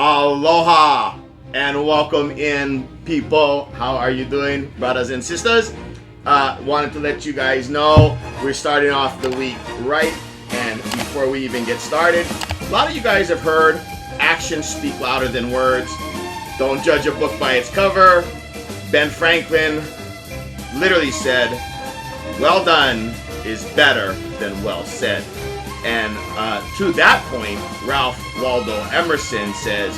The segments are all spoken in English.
Aloha and welcome in, people. How are you doing, brothers and sisters? Wanted to let you guys know we're starting off the week right. And before we even get started, a lot of you guys have heard actions speak louder than words. Don't judge a book by its cover. Ben Franklin literally said, well done is better than well said. And to that point, Ralph Waldo Emerson says,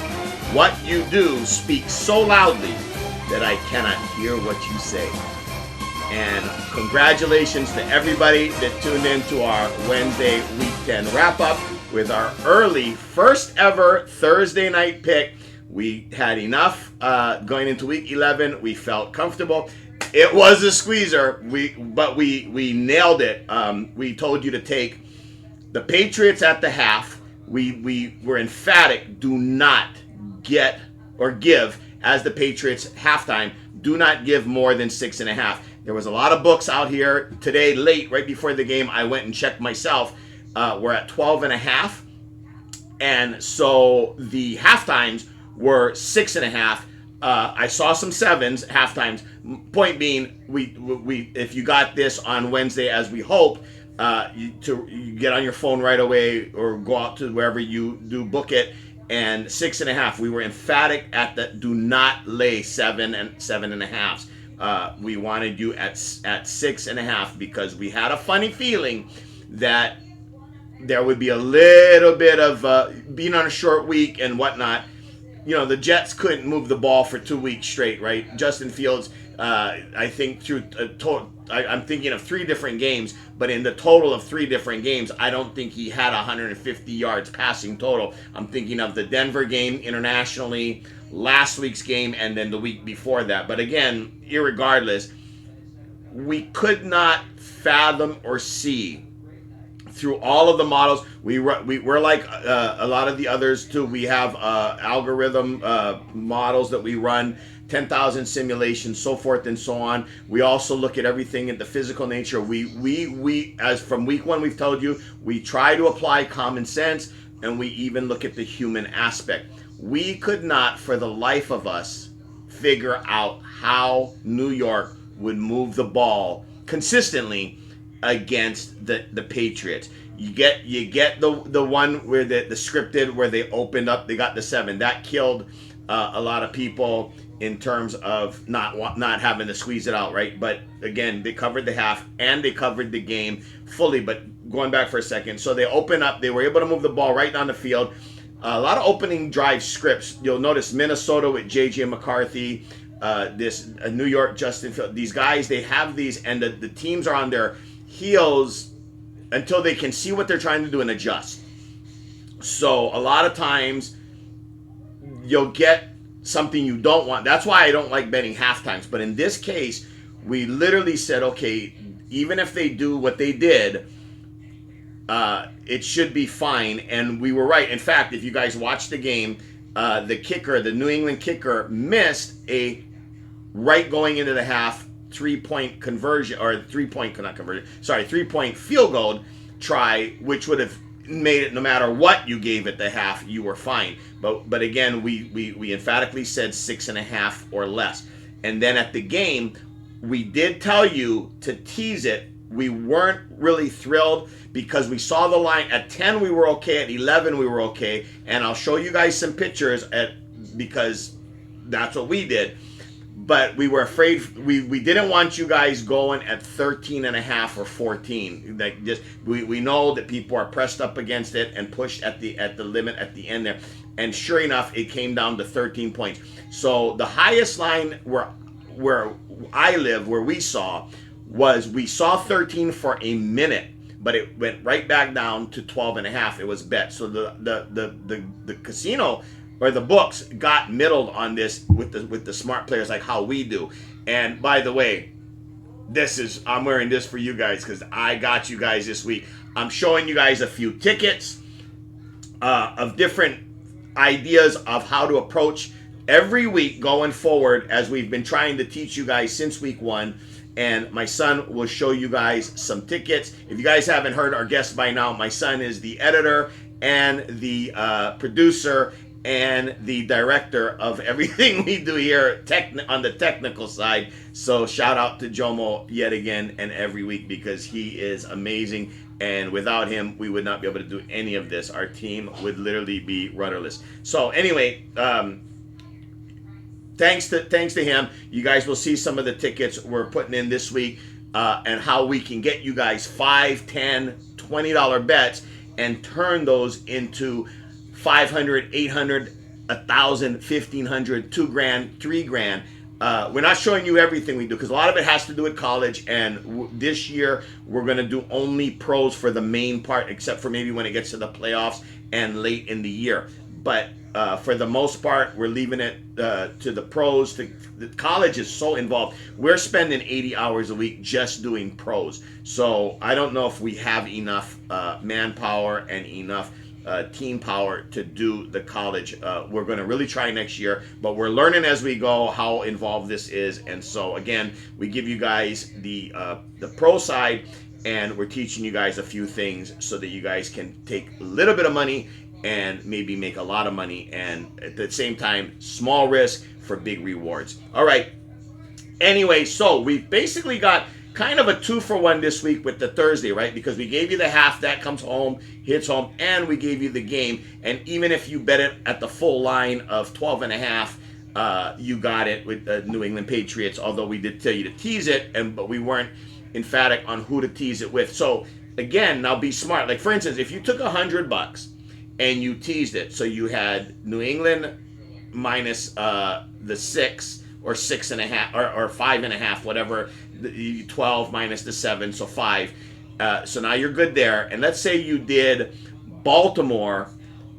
what you do speaks so loudly that I cannot hear what you say. And congratulations to everybody that tuned in to our Wednesday weekend wrap-up with our early first ever Thursday night pick. We had enough going into week 11. We felt comfortable. It was a squeezer, but we nailed it. We told you to take the Patriots at the half. We were emphatic. Do not get or give, as the Patriots halftime, do not give more than 6.5. There was a lot of books out here today, late, right before the game. I went and checked myself. We're at 12.5. And so the halftimes were 6.5. I saw some 7s, halftimes. Point being, we if you got this on Wednesday, as we hope, you get on your phone right away or go out to wherever you do book it, and 6.5. We were emphatic at the do not lay 7 and 7.5. We wanted you at 6.5 because we had a funny feeling that there would be a little bit of being on a short week and whatnot. You know, the Jets couldn't move the ball for 2 weeks straight, right? Justin Fields, I think through I'm thinking of 3 different games, but in the total of 3 different games, I don't think he had 150 yards passing total. I'm thinking of the Denver game internationally, last week's game, and then the week before that. But again, irregardless, we could not fathom or see through all of the models. We're like a lot of the others too. We have algorithm models that we run, 10,000 simulations, so forth and so on. We also look at everything in the physical nature. We as from week 1, we've told you, we try to apply common sense, and we even look at the human aspect. We could not, for the life of us, figure out how New York would move the ball consistently against the Patriots. You get the one where the scripted, where they opened up, they got the 7. That killed a lot of people in terms of not having to squeeze it out, right? But again, they covered the half and they covered the game fully. But going back for a second, so they opened up, they were able to move the ball right down the field. A lot of opening drive scripts. You'll notice Minnesota with J.J. McCarthy, New York Justin Fields. These guys, they have these, and the teams are on their heels until they can see what they're trying to do and adjust. So a lot of times you'll get something you don't want. That's why I don't like betting halftimes. But in this case, we literally said, okay, even if they do what they did, it should be fine. And we were right. In fact, if you guys watched the game, the kicker, the New England kicker, missed a right going into the half 3-point conversion, or 3-point field goal try, which would have made it, no matter what you gave at the half, you were fine. But again, we emphatically said 6.5 or less. And then at the game, we did tell you to tease it. We weren't really thrilled because we saw the line at 10. We were okay. At 11, we were okay. And I'll show you guys some pictures because that's what we did. But we were afraid. We didn't want you guys going at 13.5 or 14. Like, just we know that people are pressed up against it and pushed at the limit at the end there. And sure enough, it came down to 13 points. So the highest line where I live, where we saw 13 for a minute, but it went right back down to 12.5. It was bet. So the casino, or the books, got middled on this with the smart players, like how we do. And by the way, I'm wearing this for you guys because I got you guys this week. I'm showing you guys a few tickets of different ideas of how to approach every week going forward, as we've been trying to teach you guys since week 1. And my son will show you guys some tickets. If you guys haven't heard our guest by now, my son is the editor and the producer and the director of everything we do here on the technical side. So shout out to Jomo yet again and every week, because he is amazing. And without him, we would not be able to do any of this. Our team would literally be rudderless. So anyway, thanks to him, you guys will see some of the tickets we're putting in this week, and how we can get you guys $5, $10, $20 bets and turn those into 500, 800, 1,000, 1,500, 2 grand, 3 grand. We're not showing you everything we do, because a lot of it has to do with college, and this year we're going to do only pros for the main part, except for maybe when it gets to the playoffs and late in the year. But for the most part, we're leaving it to the pros. The college is so involved. We're spending 80 hours a week just doing pros. So I don't know if we have enough manpower and enough team power to do the college. We're going to really try next year, but we're learning as we go how involved this is. And so again, we give you guys the pro side, and we're teaching you guys a few things so that you guys can take a little bit of money and maybe make a lot of money, and at the same time, small risk for big rewards. All right. Anyway, so we've basically got kind of a 2-for-1 this week with the Thursday, right? Because we gave you the half that comes home, hits home, and we gave you the game. And even if you bet it at the full line of 12.5, you got it with the New England Patriots, although we did tell you to tease it, but we weren't emphatic on who to tease it with. So again, now be smart. Like for instance, if you took $100 and you teased it, so you had New England minus the 6 or 6.5 or 5.5, whatever, 12 minus the 7, so 5. So now you're good there. And let's say you did Baltimore,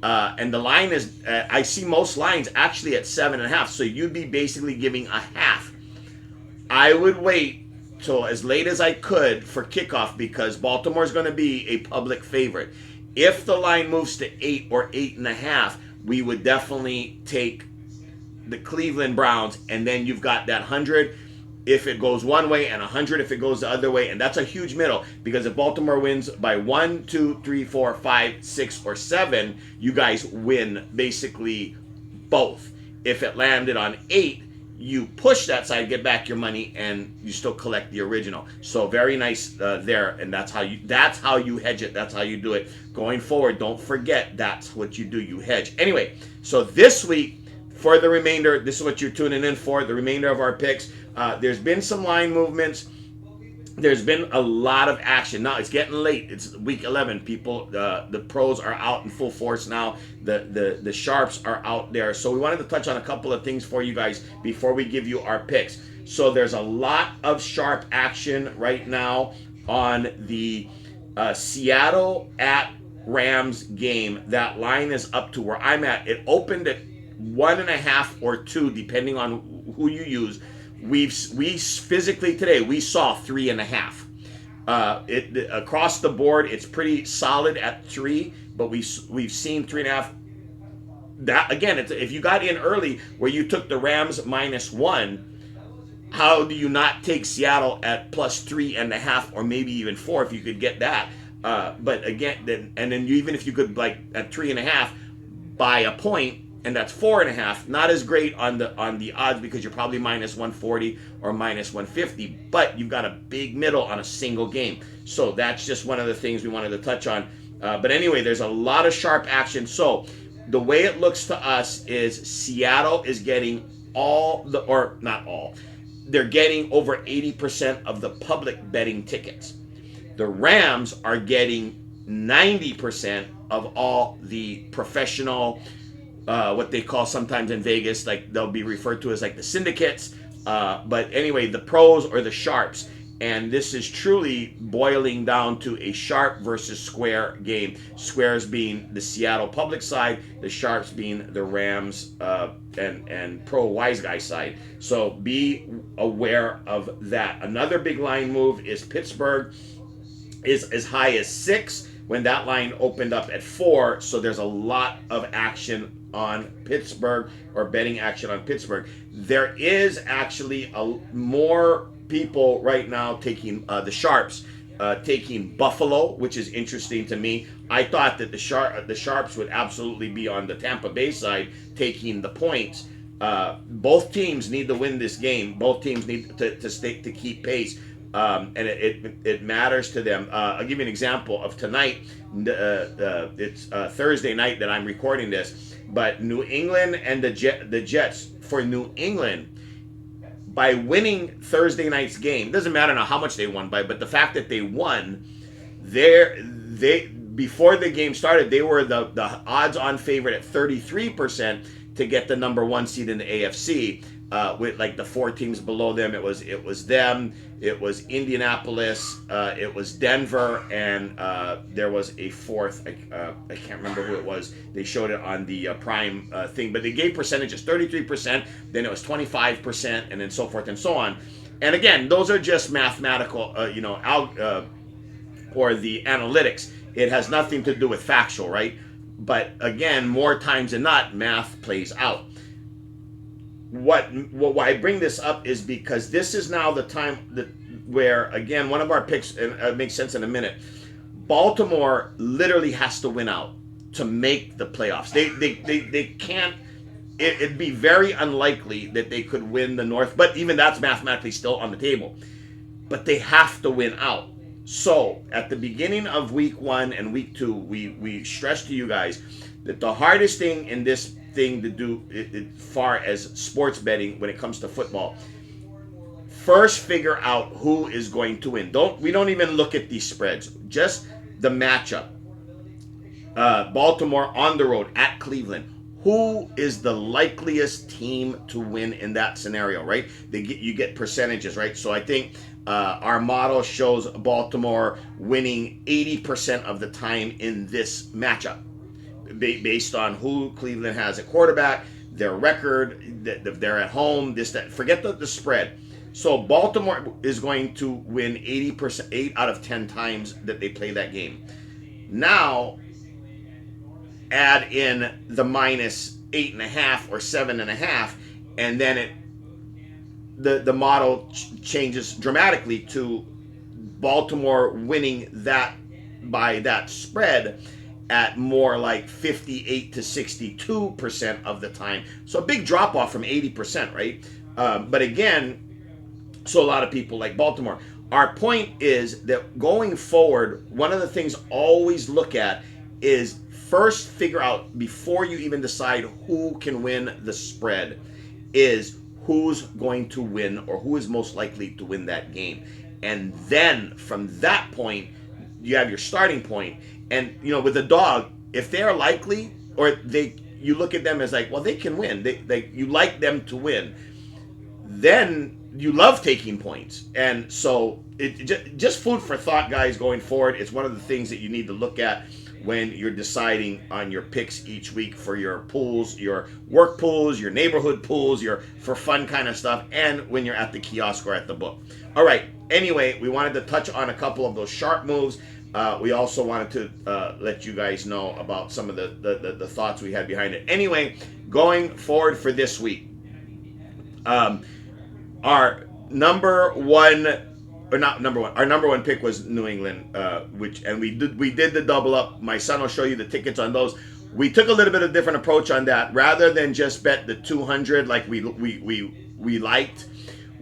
and the line is, I see most lines actually at 7.5, so you'd be basically giving a half. I would wait till as late as I could for kickoff, because Baltimore is going to be a public favorite. If the line moves to 8 or 8.5, we would definitely take the Cleveland Browns, and then you've got that 100 if it goes one way and 100 if it goes the other way. And that's a huge middle, because if Baltimore wins by 1, 2, 3, 4, 5, 6, or 7, you guys win basically both. If it landed on 8, you push that side, get back your money, and you still collect the original. So very nice there, and that's how you hedge it. That's how you do it going forward. Don't forget, that's what you do. You hedge. Anyway, so this week for the remainder, this is what you're tuning in for. The remainder of our picks. There's been some line movements. There's been a lot of action. Now it's getting late. It's week 11. People, the pros are out in full force now. The sharps are out there. So we wanted to touch on a couple of things for you guys before we give you our picks. So there's a lot of sharp action right now on the Seattle at Rams game. That line is up to where I'm at. It opened at 1.5 or 2, depending on who you use. We physically today we saw 3.5. It across the board, it's pretty solid at 3, but we've seen 3.5. That again, if you got in early where you took the Rams -1, how do you not take Seattle at plus 3.5 or maybe even 4 if you could get that? But again, then even if you could, like at 3.5, by a point. And that's 4.5. Not as great on the odds, because you're probably -140 or -150. But you've got a big middle on a single game. So that's just one of the things we wanted to touch on. But anyway, there's a lot of sharp action. So the way it looks to us is Seattle is getting not all. They're getting over 80% of the public betting tickets. The Rams are getting 90% of all the professional, what they call sometimes in Vegas, like they'll be referred to as like the syndicates. But anyway, the pros or the sharps. And this is truly boiling down to a sharp versus square game. Squares being the Seattle public side, the sharps being the Rams and pro wise guy side. So be aware of that. Another big line move is Pittsburgh is as high as 6 when that line opened up at 4. So there's a lot of action on Pittsburgh, or betting action on Pittsburgh. There is actually more people right now taking the sharps taking Buffalo, which is interesting to me. I thought that the Sharps would absolutely be on the Tampa Bay side, taking the points. Both teams need to win this game. Both teams need to keep pace, and it matters to them. I'll give you an example of tonight. It's Thursday night that I'm recording this, but New England and the Jets. For New England, by winning Thursday night's game, doesn't matter now how much they won by, but the fact that they won, they before the game started, they were the odds-on favorite at 33% to get the number one seed in the AFC. With like the four teams below them, it was them, it was Indianapolis, it was Denver, and there was a fourth. I can't remember who it was. They showed it on the prime thing, but they gave percentages: 33%, then it was 25%, and then so forth and so on. And again, those are just mathematical, or the analytics. It has nothing to do with factual, right? But again, more times than not, math plays out. Why I bring this up is because this is now the time where, again, one of our picks, and it makes sense in a minute, Baltimore literally has to win out to make the playoffs. They can't. It'd be very unlikely that they could win the North, but even that's mathematically still on the table. But they have to win out. So at the beginning of week 1 and week 2, we stressed to you guys that the hardest thing in this thing to do as far as sports betting when it comes to football, first figure out who is going to win. We don't even look at these spreads, just the matchup. Baltimore on the road at Cleveland. Who is the likeliest team to win in that scenario, right? You get percentages, right? So I think our model shows Baltimore winning 80% of the time in this matchup, based on who Cleveland has at quarterback, their record, they're at home, this, that. Forget the spread. So Baltimore is going to win 80%, 8 out of 10 times that they play that game. Now, add in the minus 8.5 or 7.5, and then the model changes dramatically to Baltimore winning that by that spread at more like 58 to 62% of the time. So a big drop off from 80%, right? But again, so a lot of people like Baltimore. Our point is that going forward, one of the things always look at is first figure out, before you even decide who can win the spread, is who's going to win or who is most likely to win that game. And then from that point, you have your starting point. And, with a dog, if they're likely, or you look at them as like, well, they can win. You like them to win. Then you love taking points. And so just food for thought, guys, going forward. It's one of the things that you need to look at when you're deciding on your picks each week for your pools, your work pools, your neighborhood pools, your for fun kind of stuff, and when you're at the kiosk or at the book. All right. Anyway, we wanted to touch on a couple of those sharp moves. We also wanted to let you guys know about some of the thoughts we had behind it. Anyway, going forward for this week, our number one pick was New England, we did the double up. My son will show you the tickets on those. We took a little bit of a different approach on that. Rather than just bet the 200 like we liked,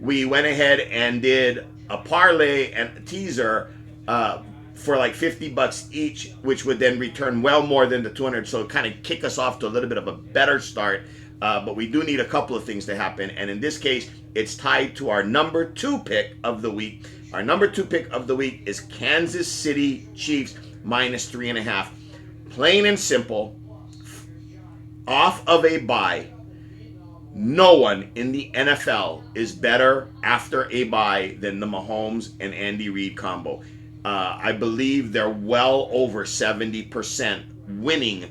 we went ahead and did a parlay and a teaser for like $50 each, which would then return well more than the 200. So kind of kick us off to a little bit of a better start. But we do need a couple of things to happen. And in this case, it's tied to our number 2 pick of the week. Our number 2 pick of the week is Kansas City Chiefs minus 3.5. Plain and simple, off of a bye. No one in the NFL is better after a bye than the Mahomes and Andy Reid combo. I believe they're well over 70% winning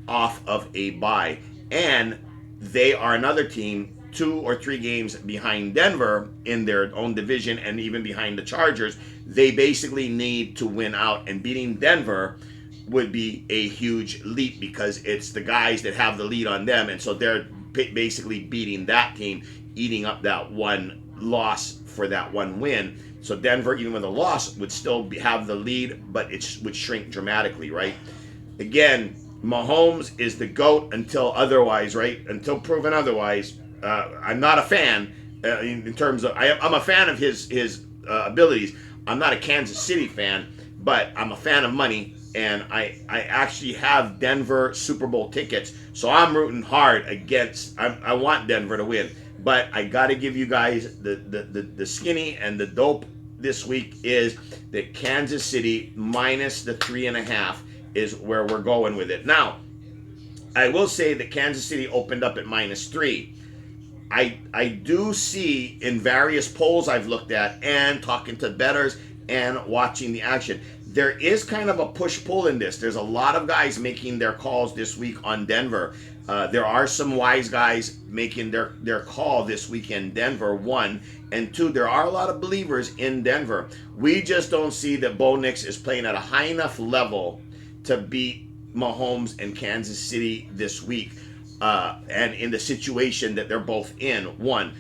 off of a bye. And they are another team 2 or 3 games behind Denver in their own division and even behind the Chargers. They basically need to win out, and beating Denver would be a huge leap because it's the guys that have the lead on them, and so they're basically beating that team, eating up that one loss for that one win. So Denver, even with a loss, would still have the lead, but it would shrink dramatically, right? Again, Mahomes is the GOAT until otherwise, right? Until proven otherwise. I'm not a fan in terms of, I'm a fan of his abilities. I'm not a Kansas City fan, but I'm a fan of money, and I actually have Denver Super Bowl tickets, so I'm rooting hard against. I want Denver to win, but I got to give you guys the skinny and the dope this week is that Kansas City minus the 3.5 is where we're going with it. Now, I will say that Kansas City opened up at -3. I do see in various polls I've looked at and talking to bettors and watching the action, there is kind of a push-pull in this. There's a lot of guys making their calls this week on Denver. There are some wise guys making their call this week in Denver, 1. And 2, there are a lot of believers in Denver. We just don't see that Bo Nix is playing at a high enough level to beat Mahomes and Kansas City this week. And in the situation that they're both in. 1,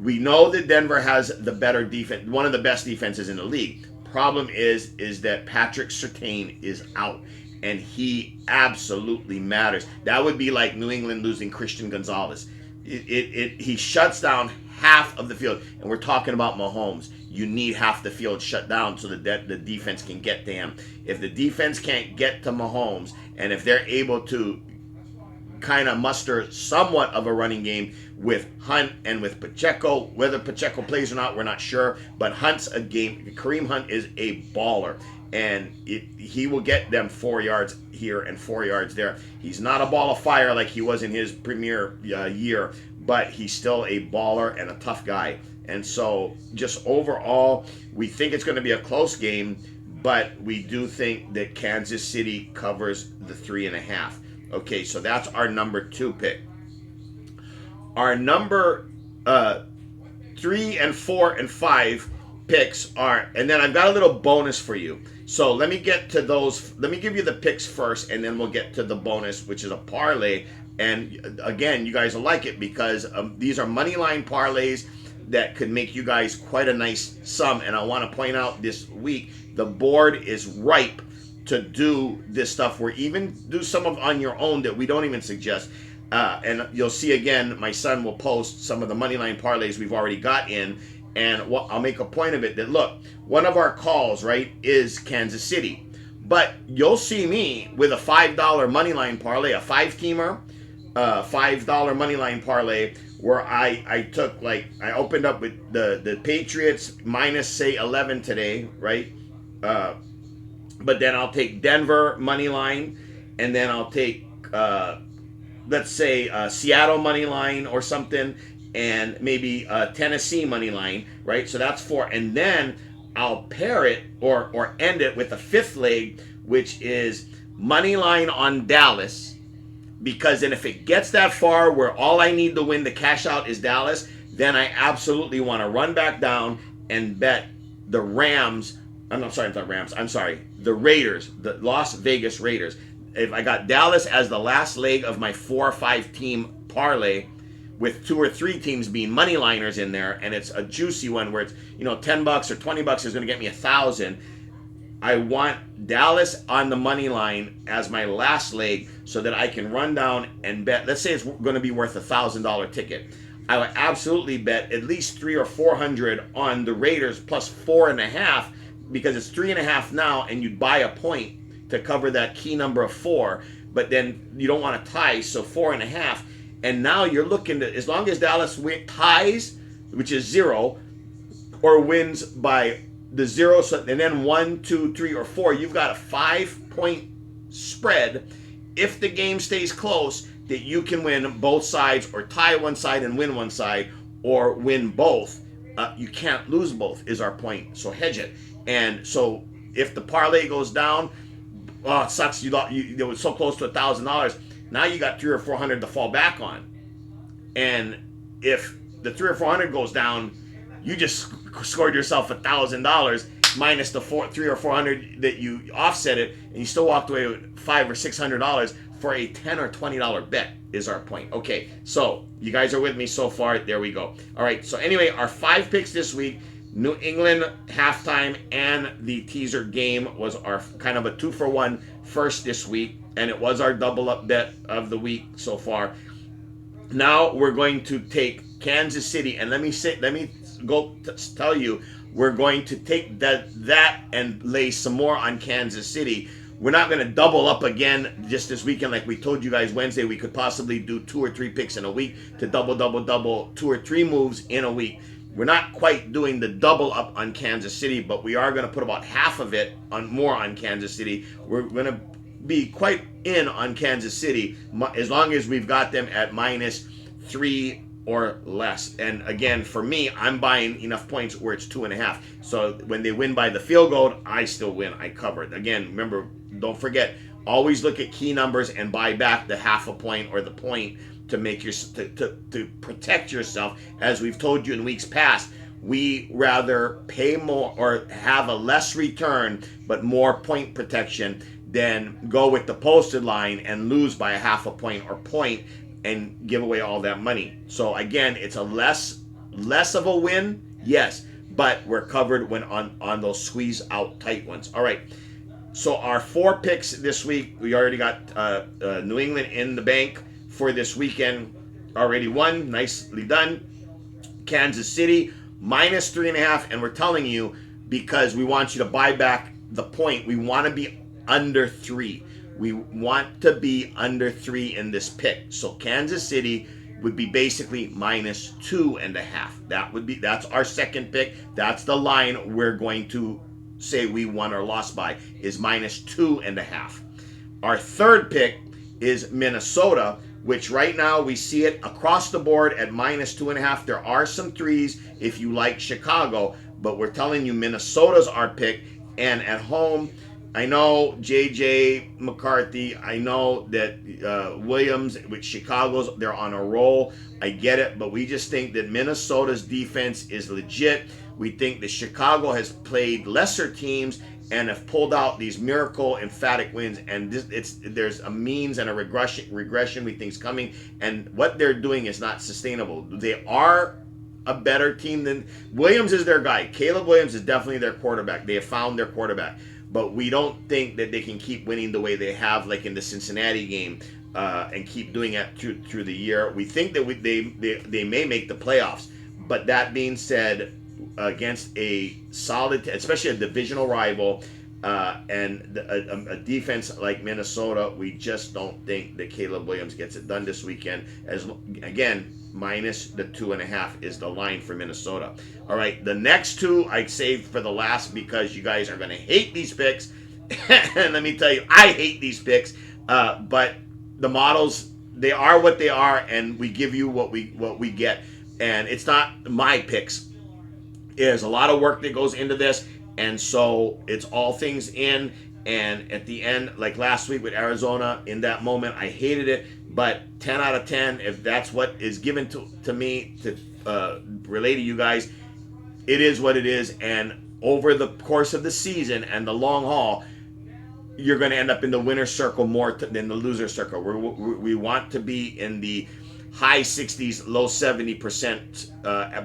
we know that Denver has the better defense, one of the best defenses in the league. Problem is that Patrick Surtain is out, and he absolutely matters. That would be like New England losing Christian Gonzalez. He shuts down half of the field, and we're talking about Mahomes. You need half the field shut down so that the defense can get to him. If the defense can't get to Mahomes, and if they're able to kind of muster somewhat of a running game with Hunt and with Pacheco, whether Pacheco plays or not, we're not sure, but Hunt's a game. Kareem Hunt is a baller, and he will get them 4 yards here and 4 yards there. He's not a ball of fire like he was in his premier year, but he's still a baller and a tough guy. And so just overall, we think it's going to be a close game, but we do think that Kansas City covers the 3.5. Okay, so that's our number 2 pick. Our number 3 and 4 and 5 picks are, and then I've got a little bonus for you. So let me get to those. Let me give you the picks first, and then we'll get to the bonus, which is a parlay. And again, you guys will like it because these are money line parlays that could make you guys quite a nice sum. And I want to point out this week, the board is ripe to do this stuff. We're even do some of on your own that we don't even suggest. And you'll see again, my son will post some of the moneyline parlays we've already got in. And I'll make a point of it that, look, one of our calls, right, is Kansas City. But you'll see me with a $5 moneyline parlay, a 5-teamer, $5 moneyline parlay, where I took, like, I opened up with the Patriots minus, say, 11 today, right? But then I'll take Denver money line, and then I'll take, let's say, Seattle money line or something, and maybe Tennessee money line, right? So that's 4. And then I'll pair it or end it with a 5th leg, which is money line on Dallas, because then if it gets that far where all I need to win the cash out is Dallas, then I absolutely want to run back down and bet the Rams. The Raiders, the Las Vegas Raiders. If I got Dallas as the last leg of my 4 or 5 team parlay, with 2 or 3 teams being money liners in there, and it's a juicy one where it's, $10 or $20 is going to get me 1,000. I want Dallas on the money line as my last leg so that I can run down and bet. Let's say it's going to be worth $1,000 ticket. I would absolutely bet at least 300 or 400 on the Raiders plus 4.5, because it's 3.5 now, and you'd buy a point to cover that key number of 4. But then you don't want to tie, so 4.5. And now you're looking to, as long as Dallas ties, which is 0, or wins by the 0, and then 1, 2, 3, or 4, you've got a 5-point spread. If the game stays close, that you can win both sides, or tie one side and win one side, or win both. You can't lose both, is our point. So hedge it. And so if the parlay goes down, it sucks. It was so close to $1,000. Now you got 300 or 400 to fall back on. And if the 300 or 400 goes down, you just scored yourself $1,000 minus the 300 or 400 that you offset it, and you still walked away with $500 or $600. for a $10 or $20 bet is our point. Okay, so you guys are with me so far. There we go. All right, so anyway, our 5 picks this week, New England halftime and the teaser game was our kind of a 2-for-1 first this week, and it was our double up bet of the week so far. Now we're going to take Kansas City, and let me tell you, we're going to take that and lay some more on Kansas City. We're not going to double up again just this weekend like we told you guys Wednesday. We could possibly do 2 or 3 picks in a week to double 2 or 3 moves in a week. We're not quite doing the double up on Kansas City, but we are going to put about half of it on Kansas City. We're going to be quite in on Kansas City as long as we've got them at -3 or less. And again, for me, I'm buying enough points where it's 2.5. So when they win by the field goal, I still win. I covered. Again, remember, don't forget, always look at key numbers and buy back the half a point or the point to make your to protect yourself. As we've told you in weeks past, we rather pay more or have a less return but more point protection than go with the posted line and lose by a half a point or point and give away all that money. So again, it's a less of a win, yes, but we're covered when on those squeeze out tight ones. All right. So our 4 picks this week, we already got New England in the bank for this weekend. Already won, nicely done. Kansas City -3.5, and we're telling you because we want you to buy back the point. We want to be under 3. We want to be under 3 in this pick. So Kansas City would be basically -2.5. That's our second pick. That's the line we're going to say we won or lost by, is -2.5. Our third pick is Minnesota, which right now we see it across the board at -2.5. There are some threes if you like Chicago, but we're telling you Minnesota's our pick. And at home, I know JJ McCarthy, I know that Williams with Chicago's, they're on a roll. I get it, but we just think that Minnesota's defense is legit. We think that Chicago has played lesser teams and have pulled out these miracle emphatic wins, and there's a means and a regression we think is coming, and what they're doing is not sustainable. They are a better team than Williams is their guy. Caleb Williams is definitely their quarterback. They have found their quarterback, but we don't think that they can keep winning the way they have, like in the Cincinnati game, and keep doing it through the year. We think that they may make the playoffs, but that being said, against a solid, especially a divisional rival, and a defense like Minnesota, we just don't think that Caleb Williams gets it done this weekend. Again, -2.5 is the line for Minnesota. All right, the next 2 I'd save for the last because you guys are going to hate these picks. And let me tell you, I hate these picks. But the models, they are what they are, and we give you what we get. And it's not my picks. There's a lot of work that goes into this, and so it's all things in. And at the end, like last week with Arizona, in that moment, I hated it. But 10 out of 10, if that's what is given to me to relay to you guys, it is what it is. And over the course of the season and the long haul, you're going to end up in the winner's circle more than the loser circle. We want to be in the high 60s, low 70%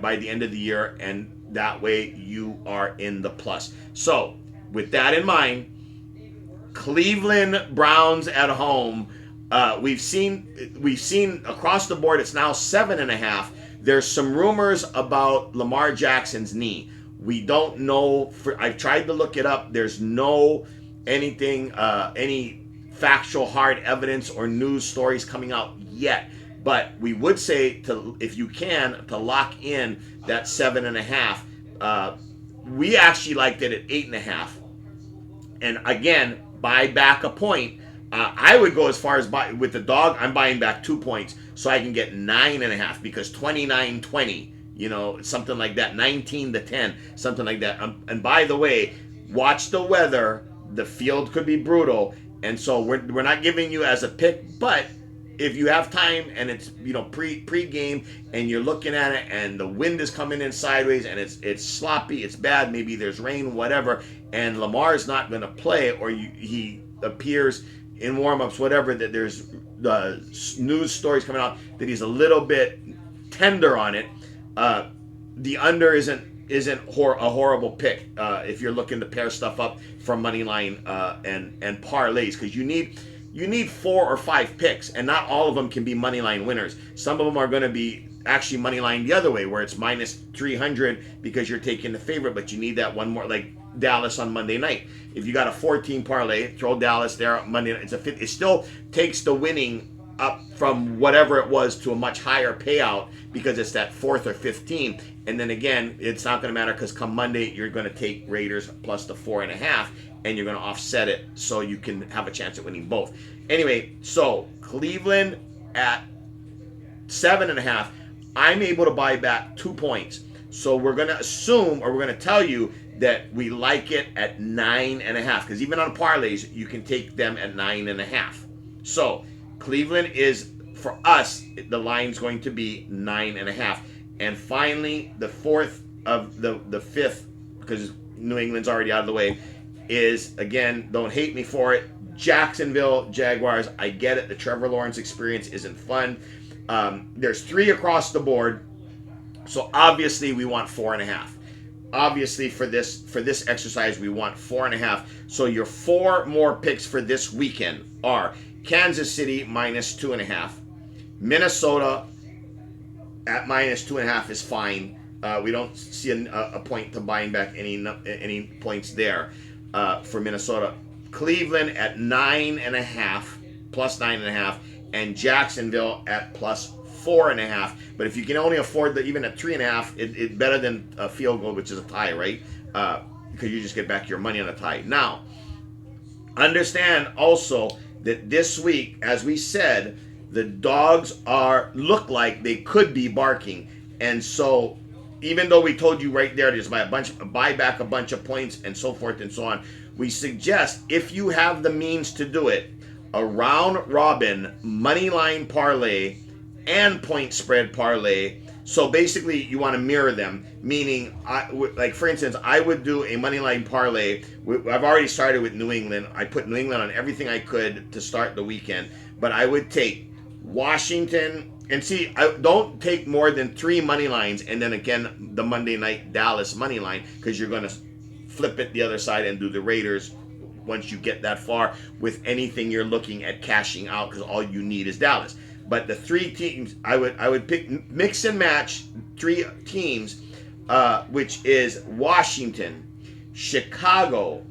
by the end of the year, and that way you are in the plus. So with that in mind, Cleveland Browns at home. We've seen across the board. It's now 7.5. There's some rumors about Lamar Jackson's knee. We don't know. I've tried to look it up. There's no anything, any factual hard evidence or news stories coming out yet. But we would say if you can, to lock in that 7.5. We actually liked it at 8.5. And again, buy back a point. I would go as far as with the dog. I'm buying back 2 points so I can get 9.5 because 29-20, something like that, 19-10, something like that. And by the way, watch the weather. The field could be brutal, and so we're not giving you as a pick, but if you have time and it's pre-game and you're looking at it and the wind is coming in sideways and it's sloppy, it's bad, maybe there's rain, whatever, and Lamar's not going to play, or he appears in warm-ups, whatever, that there's the news stories coming out that he's a little bit tender on it. The under isn't a horrible pick if you're looking to pair stuff up from money line and parlays, because you need 4 or 5 picks, and not all of them can be money line winners. Some of them are going to be actually money line the other way, where it's minus 300 because you're taking the favorite, but you need that one more, like Dallas on Monday night. If you got a 14 parlay, throw Dallas there on Monday night. It still takes the winning up from whatever it was to a much higher payout, because it's that 4th or 5th team. And then again, it's not going to matter, because come Monday, you're going to take Raiders plus the 4.5, and you're going to offset it so you can have a chance at winning both. Anyway, so Cleveland at 7.5, I'm able to buy back 2 points. So we're going to assume, or we're going to tell you, that we like it at 9.5, because even on parlays, you can take them at 9.5. So Cleveland is, for us, the line's going to be 9.5. And finally, the 4th of the 5th, because New England's already out of the way, is, again, don't hate me for it, Jacksonville Jaguars. I get it. The Trevor Lawrence experience isn't fun. There's 3 across the board. So obviously we want 4.5. Obviously for this exercise we want 4.5. So your 4 more picks for this weekend are Kansas City minus 2.5, Minnesota at minus 2.5 is fine. We don't see a point to buying back any points there for Minnesota. Cleveland at 9.5, plus 9.5, and Jacksonville at plus 4.5. But if you can only afford even at 3.5, it's better than a field goal, which is a tie, right? Because you just get back your money on a tie. Now, understand also that this week, as we said, the dogs look like they could be barking, and so even though we told you right there to just buy back a bunch of points and so forth and so on, we suggest, if you have the means to do it, a round robin money line parlay and point spread parlay. So basically, you want to mirror them, meaning, like for instance, I would do a money line parlay. I've already started with New England. I put New England on everything I could to start the weekend, but I would take Washington, and see, I don't take more than 3 money lines, and then again the Monday night Dallas money line, because you're going to flip it the other side and do the Raiders once you get that far with anything you're looking at cashing out, because all you need is Dallas. But the 3 teams, I would pick, mix and match 3 teams, which is Washington, Chicago,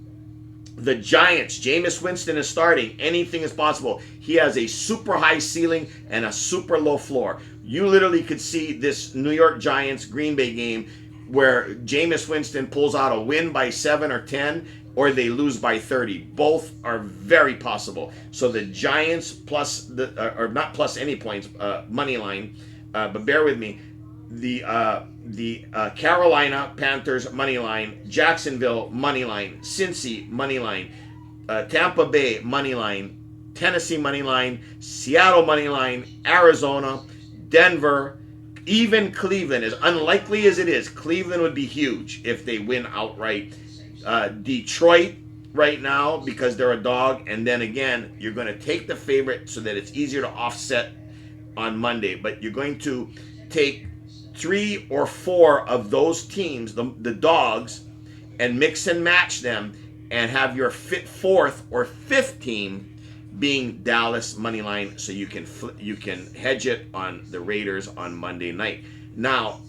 the Giants. Jameis Winston is starting. Anything is possible. He has a super high ceiling and a super low floor. You literally could see this New York Giants Green Bay game where Jameis Winston pulls out a win by 7 or 10, or they lose by 30. Both are very possible. So the Giants plus or not plus any points, money line, but bear with me. The Carolina Panthers money line, Jacksonville money line, Cincy money line, Tampa Bay money line, Tennessee money line, Seattle money line, Arizona, Denver, even Cleveland. As unlikely as it is, Cleveland would be huge if they win outright. Detroit right now, because they're a dog, and then again you're going to take the favorite so that it's easier to offset on Monday, but you're going to take 3 or 4 of those teams, the dogs, and mix and match them, and have your 4th or 5th team being Dallas money line, so you can hedge it on the Raiders on Monday night. Now,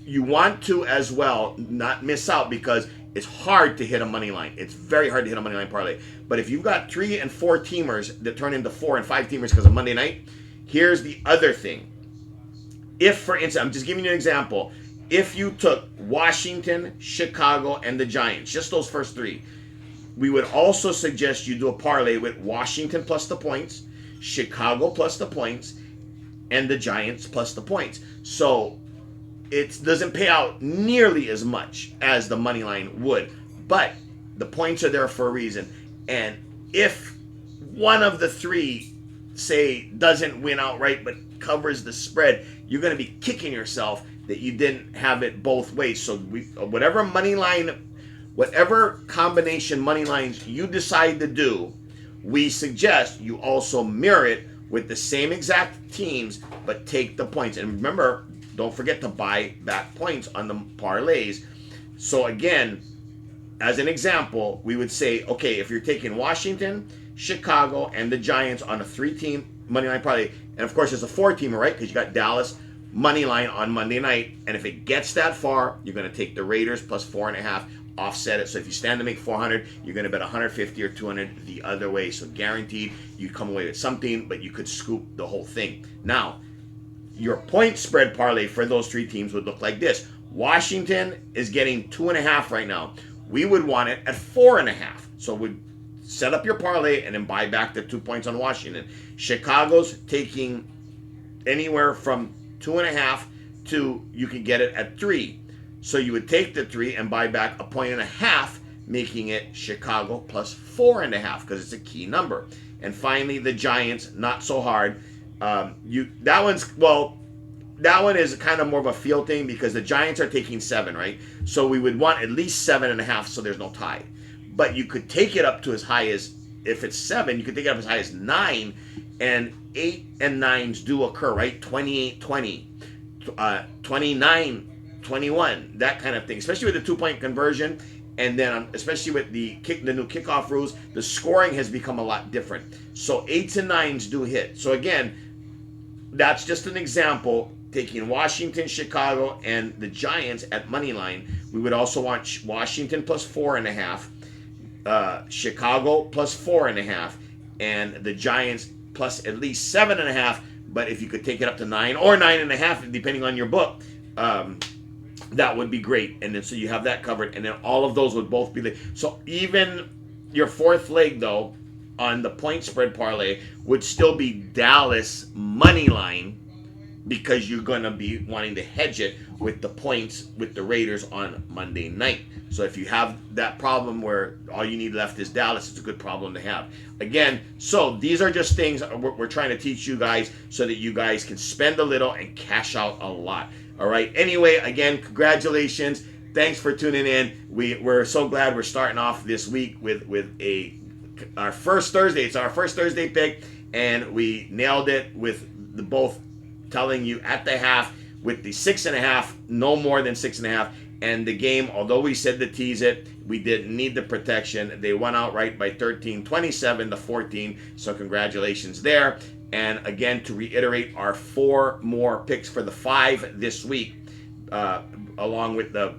you want to as well not miss out, because it's hard to hit a money line. It's very hard to hit a money line parlay. But if you've got 3 and 4 teamers that turn into 4 and 5 teamers because of Monday night, here's the other thing. If, for instance, I'm just giving you an example. If you took Washington, Chicago, and the Giants, just those first 3, we would also suggest you do a parlay with Washington plus the points, Chicago plus the points, and the Giants plus the points. So it doesn't pay out nearly as much as the money line would, but the points are there for a reason. And if one of the 3, say, doesn't win outright but covers the spread, you're going to be kicking yourself that you didn't have it both ways. So whatever money line whatever combination money lines you decide to do, we suggest you also mirror it with the same exact teams, but take the points. And remember, don't forget to buy back points on the parlays. So again, as an example, we would say, okay, if you're taking Washington, Chicago, and the Giants on a 3-team money line parlay, and of course it's a 4-teamer, right? Because you got Dallas money line on Monday night, and if it gets that far, you're going to take the Raiders plus 4.5, offset it. So if you stand to make 400, you're going to bet 150 or 200 the other way. So guaranteed you come away with something, but you could scoop the whole thing. Now, your point spread parlay for those 3 teams would look like this. Washington is getting 2.5 right now. We would want it at 4.5. So we'd set up your parlay and then buy back the 2 points on Washington. Chicago's taking anywhere from 2.5 to you can get it at 3. So you would take the 3 and buy back 1.5, making it Chicago plus 4.5 because it's a key number. And finally, the Giants, not so hard. That one is kind of more of a feel thing because the Giants are taking 7, right? So we would want at least 7.5 so there's no tie. But you could take it up to as high as, if it's 7, you could take it up as high as 9, and 8 and 9s do occur, right? 28-20, 29-21, that kind of thing, especially with the 2-point conversion. And then especially with the new kickoff rules, the scoring has become a lot different. So 8s and 9s do hit. So again, that's just an example. Taking Washington, Chicago, and the Giants at money line, we would also want Washington plus 4.5, Chicago plus 4.5, and the Giants plus at least 7.5. But if you could take it up to 9 or 9.5, depending on your book, that would be great. And then so you have that covered, and then all of those would both be so even your 4th leg though on the point spread parlay would still be Dallas money line, because you're going to be wanting to hedge it with the points with the Raiders on Monday night. So if you have that problem where all you need left is Dallas, it's a good problem to have. Again, so these are just things we're trying to teach you guys so that you guys can spend a little and cash out a lot. All right. Anyway, again, congratulations. Thanks for tuning in. We're so glad we're starting off this week with our first Thursday. It's our first Thursday pick, and we nailed it with the both telling you at the half with the 6.5, no more than 6.5. And the game, although we said to tease it, we didn't need the protection. They won outright by 13, 27-14. So congratulations there. And again, to reiterate, our 4 more picks for the 5 this week, along with the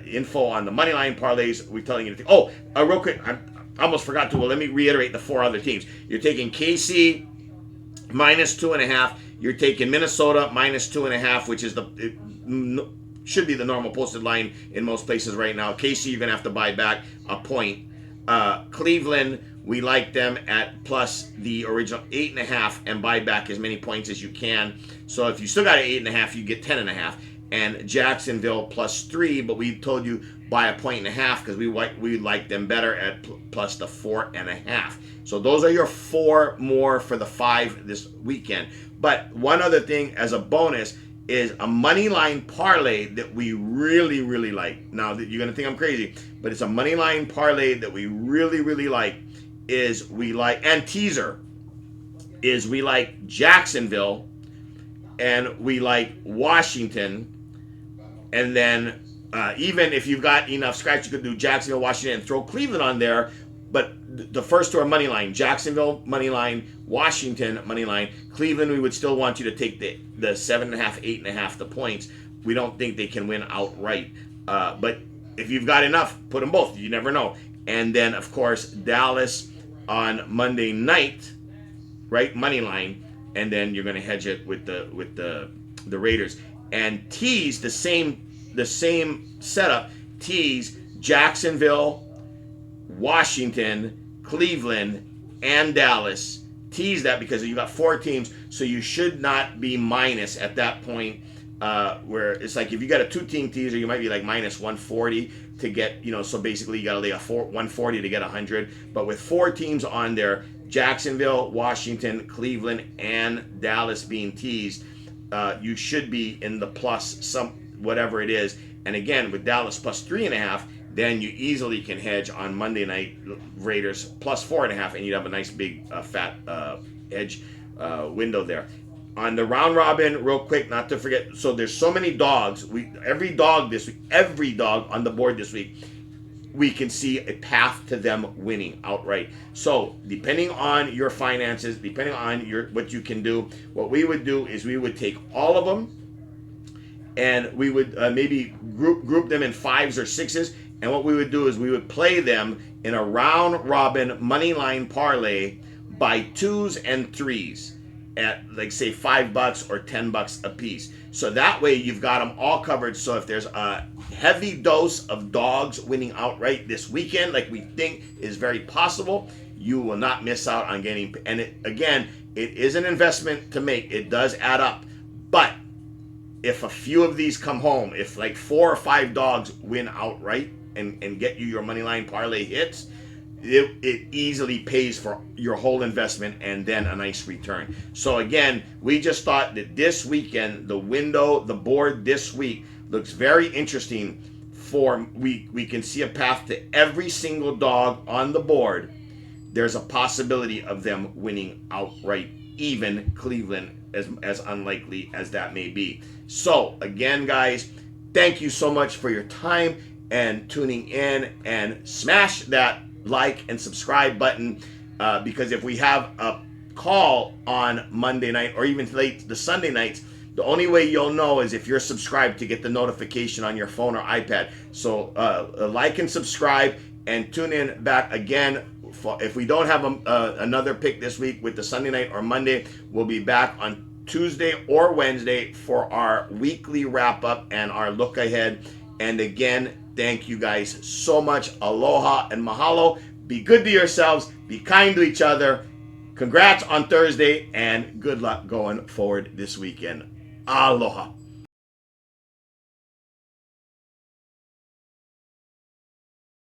info on the money line parlays. We're telling you to real quick, I almost forgot to. Well, let me reiterate the 4 other teams. You're taking KC minus 2.5. You're taking Minnesota minus 2.5, which is should be the normal posted line in most places right now. KC, you're going to have to buy back a point. Cleveland, we like them at plus the original 8.5 and buy back as many points as you can. So if you still got an 8.5, you get 10.5. And Jacksonville plus 3, but we told you buy 1.5 because we like them better at plus the 4.5. So those are your 4 more for the 5 this weekend. But one other thing as a bonus is a money line parlay that we really, really like. Now, you're going to think I'm crazy, but it's a money line parlay that we really, really like. And teaser is we like Jacksonville and we like Washington. And then even if you've got enough scratch, you could do Jacksonville, Washington, and throw Cleveland on there. But the first 2 are money line. Jacksonville, money line. Washington, money line. Cleveland, we would still want you to take the 7.5, 8.5, the points. We don't think they can win outright. But if you've got enough, put them both. You never know. And then, of course, Dallas on Monday night, right? Money line. And then you're going to hedge it with the Raiders. And tease the same setup. Tease Jacksonville, Washington, Cleveland, and Dallas. Tease that because you got 4 teams, so you should not be minus at that point. Where it's like if you got a 2-team teaser, you might be like minus 140 to get, so basically you got to lay 140 to get 100. But with 4 teams on there, Jacksonville, Washington, Cleveland, and Dallas being teased, you should be in the plus whatever it is. And again, with Dallas plus 3.5, then you easily can hedge on Monday night Raiders plus 4.5, and you'd have a nice big fat edge window there. On the round robin, real quick, not to forget. So there's so many dogs. Every dog on the board this week, we can see a path to them winning outright. So depending on your finances, depending on what you can do, what we would do is we would take all of them, and we would maybe group them in 5s or 6s. And what we would do is we would play them in a round robin money line parlay by 2s and 3s at, like, say $5 or $10 a piece. So that way you've got them all covered. So if there's a heavy dose of dogs winning outright this weekend, like we think is very possible, you will not miss out on getting. And it is an investment to make. It does add up. But if a few of these come home, if like 4 or 5 dogs win outright and get you your money line parlay hits, it easily pays for your whole investment and then a nice return. So again, we just thought that this weekend, the board this week looks very interesting. We can see a path to every single dog on the board. There's a possibility of them winning outright, even Cleveland, as unlikely as that may be. So again, guys, thank you so much for your time and tuning in, and smash that like and subscribe button, because if we have a call on Monday night or even late the Sunday nights, the only way you'll know is if you're subscribed to get the notification on your phone or iPad. So like and subscribe, and tune in back again. If we don't have another pick this week with the Sunday night or Monday, we'll be back on Tuesday or Wednesday for our weekly wrap up and our look ahead. And again, thank you guys so much. Aloha and mahalo. Be good to yourselves. Be kind to each other. Congrats on Thursday, and good luck going forward this weekend. Aloha.